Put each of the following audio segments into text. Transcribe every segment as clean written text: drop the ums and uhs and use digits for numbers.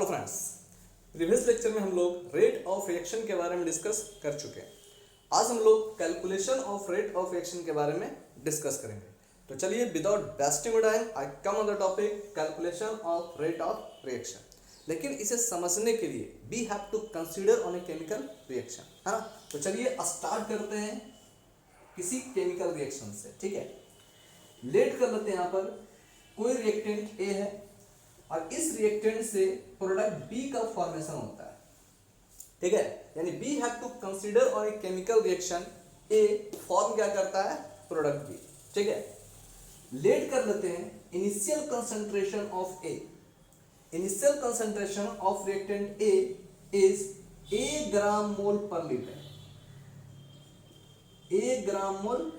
Hello friends, previous lecture में हम लोग रेट ऑफ रिएक्शन के बारे में डिस्कस कर चुके हैं। आज हम लोग calculation of rate of reaction के बारे में डिस्कस करेंगे। तो चलिए without wasting time I come on the topic calculation of rate of reaction. लेकिन इसे समझने के लिए we have to consider on a chemical reaction, है ना। तो चलिए स्टार्ट करते हैं किसी केमिकल रिएक्शन से। ठीक है, लेट कर लेते हैं। यहाँ पर कोई रिएक्टेंट ए है और इस रिएक्टेंट से प्रोडक्ट बी का फॉर्मेशन होता है। ठीक है, यानी we have to consider on a chemical reaction A form क्या करता है, प्रोडक्ट बी। ठीक है, लेट कर लेते हैं initial concentration of A. Initial concentration of reactant A is a gram mole per litre. A gram mole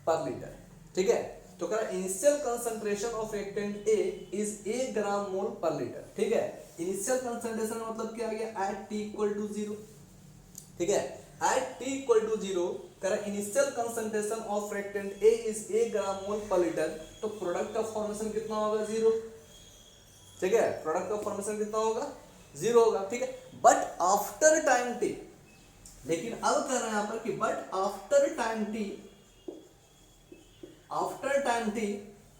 per litre. ठीक है, तो कह रहा है initial concentration of reactant A is a gram mole per litre. ठीक है, initial concentration मतलब क्या आ गया, एट टी इक्वल टू 0। ठीक है, एट टी इक्वल टू 0 कह रहा है initial concentration of reactant A is a gram mole per litre. तो प्रोडक्ट का फॉर्मेशन कितना होगा, 0। ठीक है, प्रोडक्ट का फॉर्मेशन कितना होगा, 0 होगा। ठीक है, बट आफ्टर टाइम टी, लेकिन अब कह रहे हैं यहां पर कि but after time T, after time T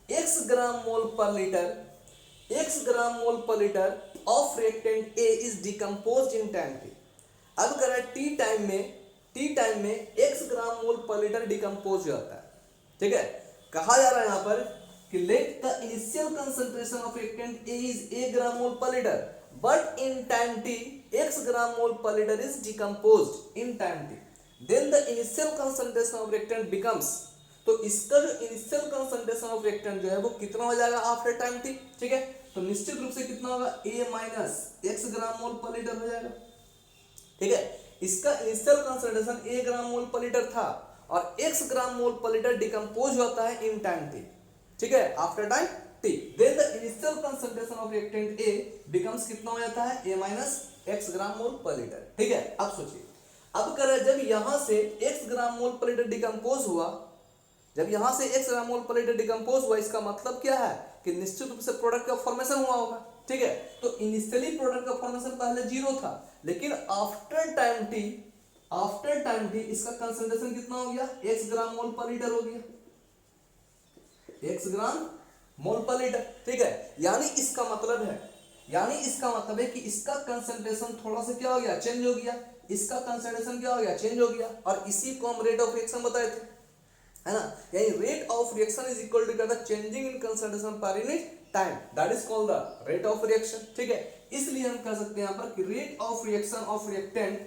x gram mole per litre, x gram mole per litre of reactant A is decomposed in time T. अब कह रहा है टी टाइम में x gram mole per litre decompose होता है। ठीक है, कहा जा रहा है यहाँ पर कि let the initial concentration of reactant A is a gram mole per litre but in time t x gram mole per litre is decomposed in time t, then the initial concentration of reactant becomes. तो इसका जो initial concentration of reactant जो है वो कितना हो जाएगा after time T. ठीक है, तो निश्चित रूप से कितना होगा, a minus x gram mole per litre हो जाएगा। ठीक है, इसका initial concentration a gram mole per litre था और x gram mole per litre decompose होता है इन टाइम t। ठीक है, after time t, then the initial concentration of reactant a becomes कितना हो जाता है, a minus x gram mole per litre. ठीक है, अब सोचिए, अब कर जब यहां से x gram mole per litre decompose हुआ, जब यहां से x gram mole per litre decompose हुआ, इसका मतलब क्या है कि निश्चित रूप से प्रोडक्ट का फॉर्मेशन हुआ होगा। ठीक है, तो इनिशियली प्रोडक्ट का फॉर्मेशन पहले 0 था, लेकिन आफ्टर टाइम टी इसका कंसंट्रेशन कितना हो गया, x gram mole per litre हो गया, x gram mole per litre. ठीक है, यानी इसका मतलब है कि इसका कंसंट्रेशन थोड़ा सा क्या हो गया, चेंज हो गया। इसका कंसंट्रेशन क्या हो गया, चेंज हो गया। और इसी को हम रेट ऑफ रिएक्शन बताए थे, है ना। यानी rate of reaction is equal to the changing in concentration per unit time, that is called the rate of reaction. ठीक है, इसलिए हम कह सकते हैं यहां पर कि rate of reaction of reactant,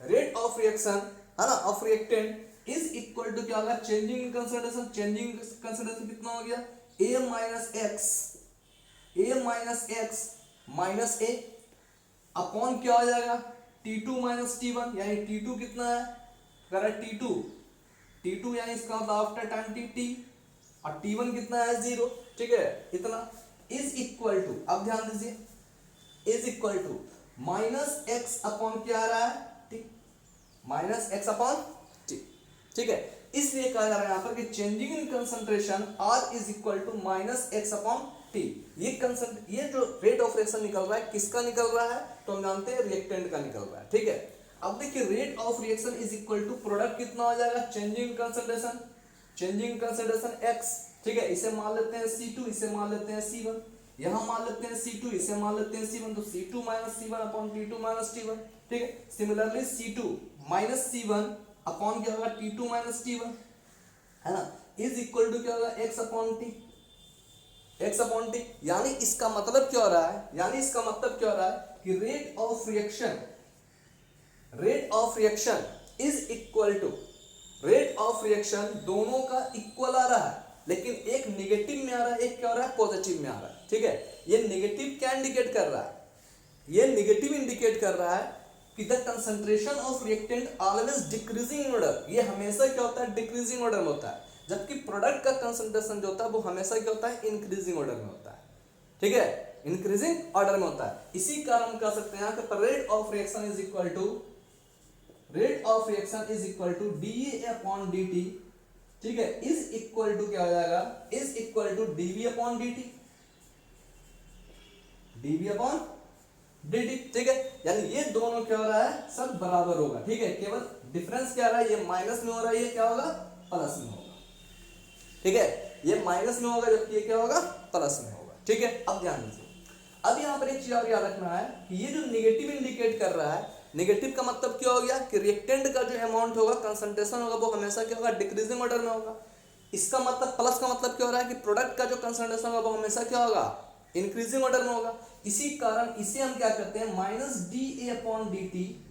rate of reaction, है ना, of reactant is equal to क्या होगा, changing in concentration. Changing concentration कितना हो गया, a माइनस x अपॉन क्या हो जाएगा, t2 माइनस t1। यानी t2 कितना है, करेक्ट t2 यानी इसका मतलब आफ्टर टाइम t और t1 कितना है, 0। ठीक है, इतना इज इक्वल टू, अब ध्यान दीजिए, is equal to minus x upon क्या आ रहा है, t, minus x upon t। ठीक है, इसलिए कहा जा रहा है यहां पर कि changing in concentration r is equal to minus x upon t। ये जो रेट ऑफ रिएक्शन निकल रहा है, किसका निकल रहा है, तो हम जानते हैं रिएक्टेंट का निकल रहा है। ठीक है, अब देखिए rate of reaction is equal to product कितना हो जाएगा, चेंजिंग कंसंट्रेशन x। ठीक है, इसे मान लेते हैं C2, इसे मान लेते हैं C1, यहां मान लेते हैं C2, इसे मान लेते हैं C1, तो C2 minus C1 upon T2 minus T1। ठीक है, similarly C2 minus C1 upon क्या होगा, T2 माइनस T1, है ना, इज इक्वल टू क्या होगा, x अपॉन t। यानी इसका मतलब क्या हो रहा है, कि rate of reaction is equal to, rate of reaction दोनों का इक्वल आ रहा है, लेकिन एक नेगेटिव में आ रहा है, एक क्या हो रहा है, पॉजिटिव में आ रहा है। ठीक है, ये नेगेटिव क्या इंडिकेट कर रहा है, ये नेगेटिव इंडिकेट कर रहा है कि the concentration of reactant always decreasing order. ये हमेशा क्या होता है, डिक्रीजिंग ऑर्डर में होता है, जबकि प्रोडक्ट का कंसंट्रेशन जो होता है वो हमेशा क्या होता है, इंक्रीजिंग ऑर्डर में होता है। ठीक है, इंक्रीजिंग ऑर्डर में होता है। इसी कारण हम कह सकते हैं कि rate of reaction is equal to dA upon dt। ठीक है, इज इक्वल टू क्या हो जाएगा, is equal to dV upon dt, dV upon dt, ठीक है। यानी ये दोनों क्या हो रहा है, सब बराबर होगा, ठीक है। केवल डिफरेंस क्या रहा है, ये माइनस में हो रहा है, ये क्या होगा, प्लस में होगा, ठीक है। ये माइनस में होगा जबकि ये क्या होगा, प्लस में होगा, ठीक है। अब ध्यान दीजिए, अब यहाँ पर एक चीज और याद रखना है कि ये जो निगेटिव इंडिकेट कर रहा है, नेगेटिव का मतलब क्या हो गया कि रिएक्टेंट का जो अमाउंट होगा, कंसंट्रेशन होगा, वो हमेशा क्या होगा, डिक्रीजिंग ऑर्डर में होगा। इसका मतलब प्लस का मतलब क्या हो रहा है कि प्रोडक्ट का जो कंसंट्रेशन होगा वो हमेशा क्या होगा, इंक्रीजिंग ऑर्डर में होगा। इसी कारण इसे हम क्या करते हैं, minus d A upon d t,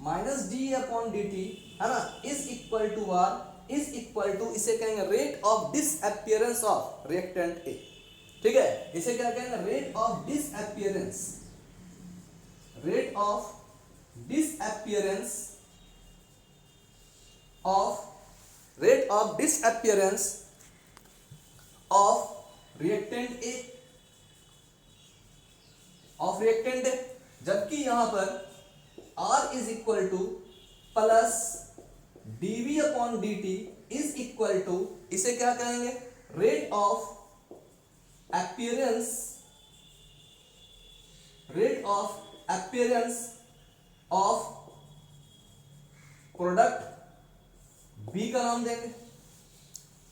minus d upon d t, है ना, is equal to R, is equal to, इसे कहेंगे rate of disappearance of reactant A, ठीक है। इसे क्या कहेंगे, rate of disappearance, rate of disappearance of, rate of disappearance of reactant A, of reactant A. जबकि यहां पर R is equal to plus dV upon dt is equal to, इसे क्या कहेंगे, rate of appearance, rate of appearance of product B का नाम देंगे,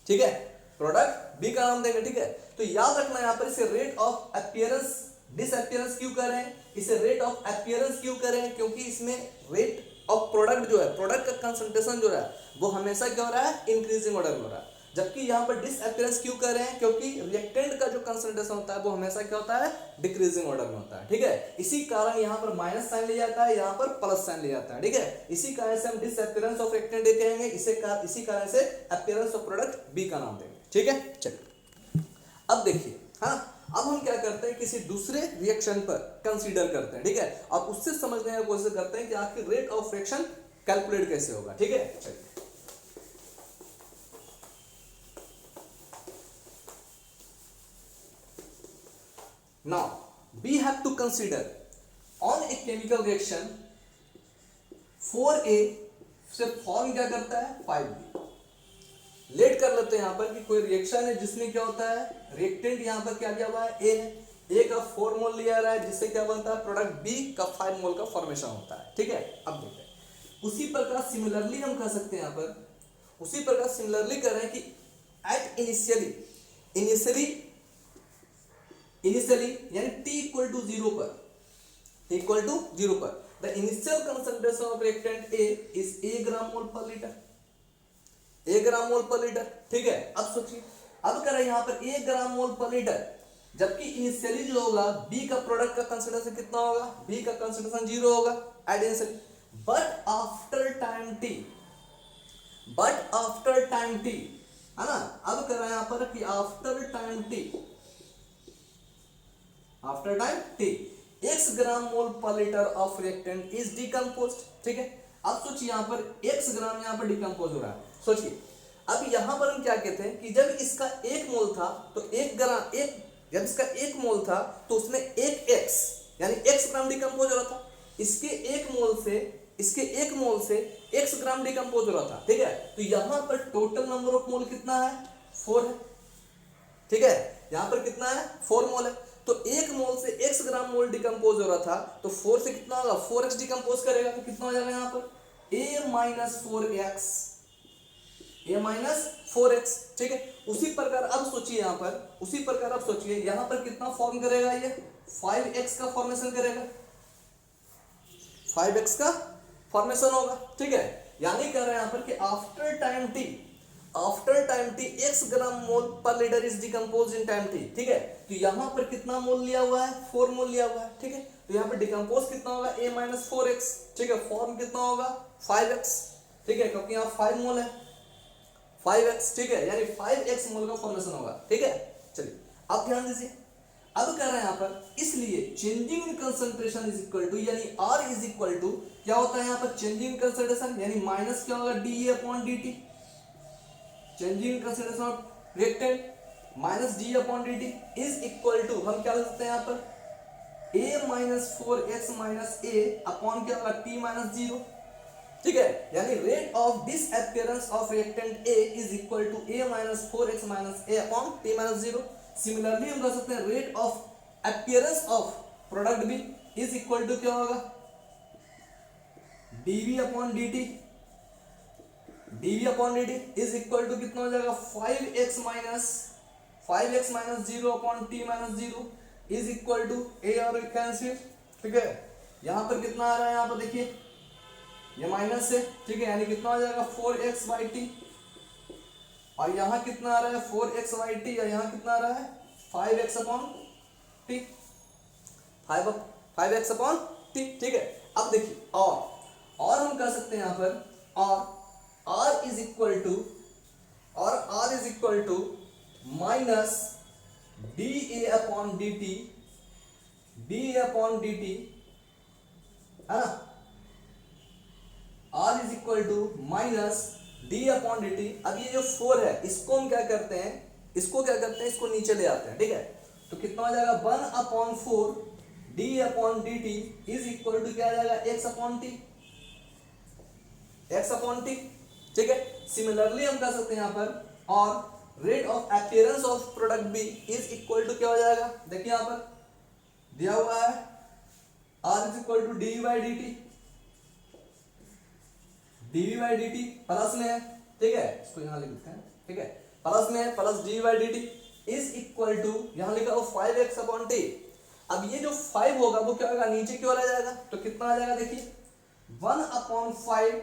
ठीक है, प्रोडक्ट B का नाम देंगे, ठीक है। तो याद रखना यहां पर इसे रेट ऑफ अपीयरेंस डिसअपियरेंस क्यों कर रहे हैं, इसे रेट ऑफ अपीयरेंस क्यों कर रहे हैं, क्योंकि इसमें रेट ऑफ प्रोडक्ट जो है, प्रोडक्ट का कंसंट्रेशन जो है वो हमेशा क्या हो रहा है, इंक्रीजिंग ऑर्डर में हो रहा है। जबकि यहां पर डिसअपियरेंस क्यों कर रहे हैं, क्योंकि रिएक्टेंट का जो कंसंट्रेशन होता है वो हमेशा क्या होता है, डिक्रीजिंग ऑर्डर में होता है, ठीक है। इसी कारण यहां पर माइनस साइन ले जाता है, यहां पर प्लस साइन ले जाता है, ठीक है। इसी कारण से हम डिसअपियरेंस ऑफ रिएक्टेंट कहेंगे, इसी कारण से अपीयरेंस ऑफ प्रोडक्ट बी का नाम देंगे, ठीक है। चलिए अब देखिए, हाँ, अब हम क्या करते हैं, किसी दूसरे रिएक्शन पर कंसीडर करते हैं, ठीक है। अब उससे समझने की कोशिश करते हैं कि आखिर रेट ऑफ रिएक्शन कैलकुलेट कैसे होगा, ठीक है। चलिए now we have to consider on a chemical reaction 4A से फॉर्म क्या करता है, 5B। लेट कर लेते हैं यहां पर कि कोई रिएक्शन है जिसमें क्या होता है, रिएक्टेंट यहां पर क्या दिया हुआ है, A है, A का 4 मोल लिया रहा है, जिससे क्या बनता है, प्रोडक्ट B का 5 मोल का फॉर्मेशन होता है, ठीक है। अब देखते हैं, उसी प्रकार सिमिलरली हम कह सकते हैं, यहां पर उसी प्रकार सिमिलरली कह रहे हैं कि एट इनिशियली यानी t इक्वल टू 0 पर, इक्वल टू 0 पर the initial concentration of reactant A is A gram mole per litre, A gram mole per litre, ठीक है। अब सोचिए, अब कह रहे हैं यहां पर 1 ग्राम मोल पर लीटर, जबकि इनिशियली जो होगा B का प्रोडक्ट का कंसंट्रेशन कितना होगा, B का कंसंट्रेशन 0 होगा at initially, but after time t, but after time t, है ना। अब कह रहे हैं यहां पर कि after time t, after time t x gram mole per litre of reactant is decomposed, ठीक है। अब सोचिए यहां पर x ग्राम यहां पर डिकम्पोज हो रहा है, सोचिए। अब यहां पर हम क्या कहते हैं कि जब इसका 1 मोल था तो 1 ग्राम, एक जब इसका 1 मोल था तो उसमें 1x यानी x ग्राम डिकम्पोज हो रहा था, इसके 1 मोल से x ग्राम डिकम्पोज हो रहा था, ठीक है। तो यहां पर टोटल नंबर ऑफ मोल कितना है, 4 है, ठीक है। यहां पर कितना है, 4 मोल है। तो 1 मोल से x ग्राम मोल डिकम्पोज हो रहा था, तो 4 से कितना होगा, 4x डिकम्पोज करेगा, तो कितना हो जाएगा यहां पर a minus 4x, a minus 4x, ठीक है। उसी प्रकार अब सोचिए यहां पर, उसी प्रकार अब सोचिए यहां पर कितना फॉर्म करेगा, ये 5x का फॉर्मेशन करेगा, 5x का फॉर्मेशन होगा, ठीक है। यानी कह रहे हैं यहां पर कि after time t x gram mole per litre is decompose in time t, ठीक है। तो यहां पर कितना मोल लिया हुआ है, 4 मोल लिया हुआ है, ठीक है। तो यहां पर डिकम्पोज कितना होगा, a माइनस 4x, ठीक है। फॉर्म कितना होगा 5x, ठीक है, क्योंकि यहां 5 मोल है, 5x, ठीक है, यानी 5x मोल का फॉर्मेशन होगा, ठीक है। चलिए अब ध्यान दीजिए, अब कह रहे हैं यहां पर, इसलिए changing in concentration is equal to, यानी R इज इक्वल टू क्या होता है यहां पर, चेंजिंग इन कंसंट्रेशन यानी माइनस क्या होगा, dA upon dt, changing concentration of reactant minus d upon dt is equal to, हम क्या लिख सकते हैं यहां पर a minus 4x minus a upon क्या होगा, t माइनस 0, ठीक है। यानी rate of disappearance of reactant A is equal to a minus 4x minus a upon t minus 0। Similarly हम कह सकते हैं rate of appearance of product B is equal to क्या होगा, dv upon dt, dv upon dt is equal to कितना हो जाएगा 5x minus 0 upon t minus 0 is equal to a और कैंसिल। ठीक है, यहां पर कितना आ रहा है, यहां पर देखिए ये माइनस है। ठीक है, यानी कितना हो जाएगा 4x बाई टी, और यहां कितना आ रहा है 4x बाई टी, और यहां कितना आ रहा है 5x upon T, 5x upon T. ठीक है, अब देखिए और हम कर सकते हैं यहां पर और r is equal to minus dA upon dt, है ना, r is equal to minus d upon dt। अब ये जो 4 है इसको हम क्या करते हैं, इसको नीचे ले आते हैं। ठीक है, तो कितना हो जाएगा 1 upon 4 d upon dt is equal to क्या आ जाएगा x अपॉन t। ठीक है, सिमिलरली हम कर सकते हैं यहां पर और rate of appearance of product B is equal to क्या हो जाएगा, देखिए यहां पर दिया हुआ है r is equal to dv by dt plus में है। ठीक है, इसको यहां लिख देते हैं। ठीक है, प्लस में है, plus dv by dt is equal to यहां लिखा हो 5x अपॉन t। अब ये जो 5 होगा वो क्या होगा, नीचे की ओर आ जाएगा, तो कितना आ जाएगा देखिए 1 upon 5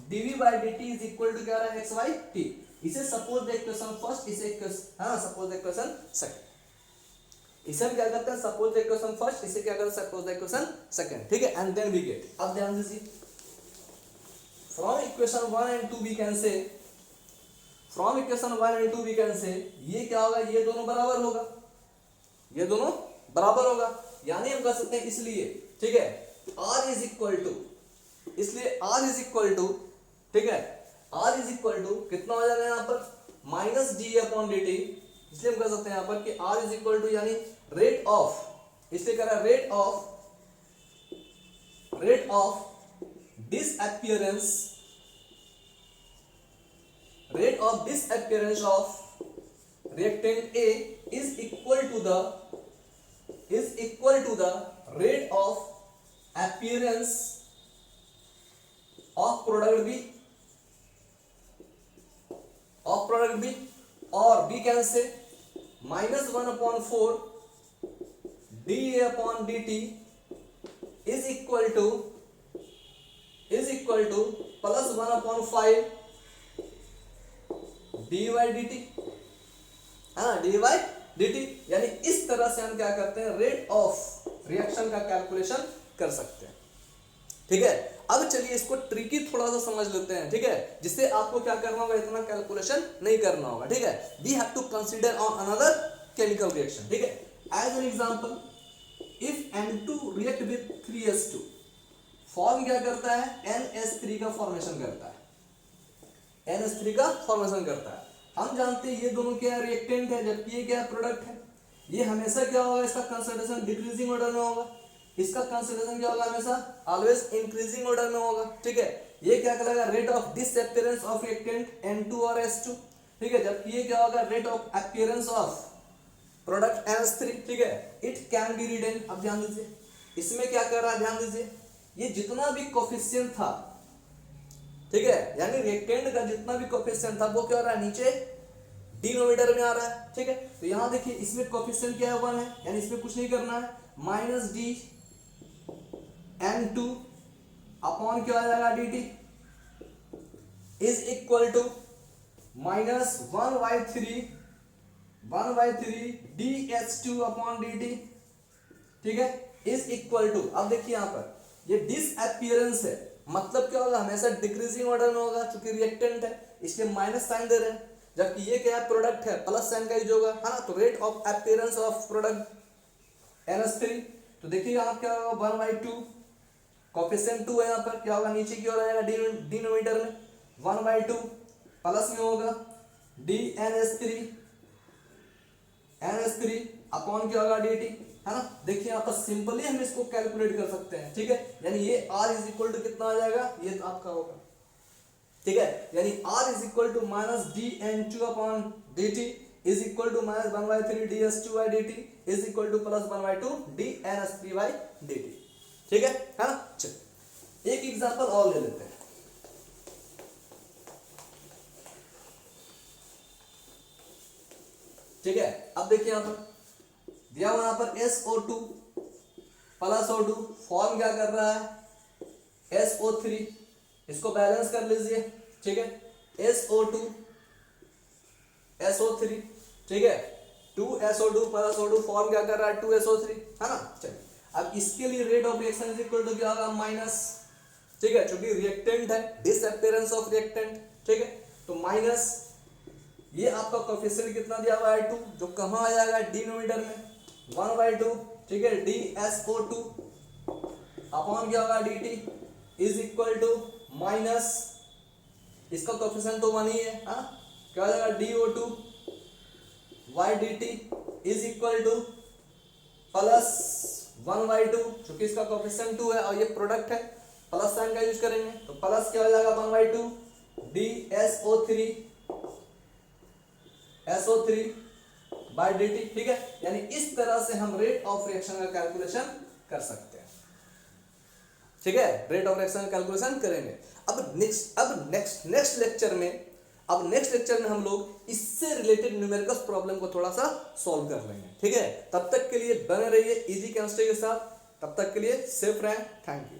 dv by dt is equal to क्या आ रहा है x बाई t। इसे सपोज द इक्वेशन फर्स्ट, इसे सपोज द इक्वेशन सेकंड। इसे हम क्या करते हैं, सपोज द इक्वेशन फर्स्ट, इसे क्या करते हैं, सपोज द इक्वेशन सेकंड। ठीक है, एंड देन वी गेट। अब ध्यान दीजिए, from equation 1 and 2 we can say, from equation 1 and 2 we can say ये क्या होगा, ये दोनों बराबर होगा, ये दोनों बराबर होगा, यानी हम कर सकते हैं इसलिए। ठीक है, r इज इक्वल टू, इसलिए r इज इक्वल टू, ठीक है, r इज इक्वल टू कितना हो जाएगा यहां पर माइनस d अपॉन dt। इसलिए हम कर सकते हैं यहां पर कि r इज इक्वल टू यानी रेट ऑफ, इसलिए कह रहा है rate of disappearance, rate of disappearance of reactant A is equal to the rate of appearance of product B, or we can say minus 1 upon 4 dA upon dt is equal to plus 1 upon 5 dy dt, है ना, dy dt। यानी इस तरह से हम क्या करते हैं, रेट ऑफ रिएक्शन का कैलकुलेशन कर सकते हैं। ठीक है, अब चलिए इसको ट्रिकी थोड़ा सा समझ लेते हैं। ठीक है, जिससे आपको क्या करना होगा, इतना कैलकुलेशन नहीं करना होगा। ठीक है, we have to consider on another chemical reaction. ठीक है, as an example, if N2 react with 3s2, form क्या करता है, NS3 का फॉर्मेशन करता है, NS3 का फॉर्मेशन करता है। हम जानते हैं ये दोनों क्या रिएक्टेंट है, जबकि ये क्या प्रोडक्ट है। ये हमेशा क्या होगा, इसका कंसंट्रेशन डिक्रीजिंग ऑर्डर में होगा, इसका कंसंट्रेशन क्या होगा, हमेशा ऑलवेज इंक्रीजिंग ऑर्डर में होगा। ठीक है, ये क्या कहलाएगा, rate of disappearance of reactant N2 और S2। ठीक है, जबकि ये क्या होगा, rate of appearance of product NS3। ठीक है, इट कैन बी रिटन। अब ध्यान दीजिए, इसमें क्या कर रहा है, ध्यान दीजिए, ये जितना भी कोफिशिएंट था, ठीक है, यानी रिएक्टेंट का जितना भी कोफिशिएंट था वो क्या हो रहा है, नीचे डिनोमिनेटर में आ रहा है। ठीक है, तो यहां देखिए इसमें कोफिशिएंट क्या है, 1 है, यानी इसमें कुछ नहीं करना है, माइनस डी N2 अपॉन क्या आ जाएगा dt is equal to minus 1/3 dS2 upon dt। ठीक है, इज इक्वल टू, अब देखिए यहां पर ये डिसअपीयरेंस है, मतलब क्या होगा, हमेशा डिक्रीजिंग ऑर्डर में होगा, क्योंकि रिएक्टेंट है इसलिए माइनस साइन दे रहे हैं, जबकि ये क्या है, प्रोडक्ट है, प्लस साइन का यूज होगा, है ना। तो rate of appearance of product NS3, तो देखिए यहां क्या होगा, 1/2, कोफिशिएंट 2 है, यहां पर क्या होगा, नीचे की ओर आएगा डिनोमिनेटर में 1/2, प्लस में होगा NS3 अपॉन क्या होगा dt, है ना। देखिए यहाँ पर सिंपली हम इसको कैलकुलेट कर सकते हैं। ठीक है, यानी ये r इज इक्वल टू कितना आ जाएगा, ये तो आपका होगा। ठीक है, यानी r is equal to minus dN2 upon dt is equal to minus 1/3 ds2 by dt is equal to plus 1/2 dNS3 by dt। ठीक है ना। चलिए एक एग्जांपल और ले लेते हैं। ठीक है, अब देखिए यहां पर दिया हुआ यहां पर SO2 प्लस O2 फॉर्म क्या कर रहा है SO3, इसको बैलेंस कर लीजिए। ठीक है, SO2 SO3, ठीक है, 2SO2 प्लस O2 फॉर्म क्या कर रहा है 2SO3, है ना। चलिए अब इसके लिए rate of reaction is equal to क्या होगा माइनस, ठीक है, क्योंकि रिएक्टेंट है, डिसअपीयरेंस ऑफ रिएक्टेंट, ठीक है, तो माइनस ये आपका कोएफिशिएंट कितना दिया हुआ है 2, जो कहां आ जाएगा डिनोमिनेटर में 1/2, ठीक है, DSO2 अपॉन क्या होगा dt is equal to minus इसका कोएफिशिएंट तो 1 ही है, हाँ, क्या हो जाएगा DO2 y dt is equal to plus 1/2, क्योंकि इसका कोएफिशिएंट 2 है और ये प्रोडक्ट है, प्लस साइन का यूज करेंगे तो प्लस क्या हो जाएगा 1/2 DSO3 SO3 बाय dt, ठीक है। यानी इस तरह से हम रेट ऑफ रिएक्शन का कैलकुलेशन कर सकते हैं, ठीक है, रेट ऑफ रिएक्शन का कैलकुलेशन करेंगे। अब नेक्स्ट लेक्चर में हम लोग इससे रिलेटेड न्यूमेरिकल प्रॉब्लम को थोड़ा सा सॉल्व कर लेंगे, ठीक है। तब तक के लिए बने रहिए इजी केमिस्ट्री के साथ, तब तक के लिए सेफ रहें, थैंक यू।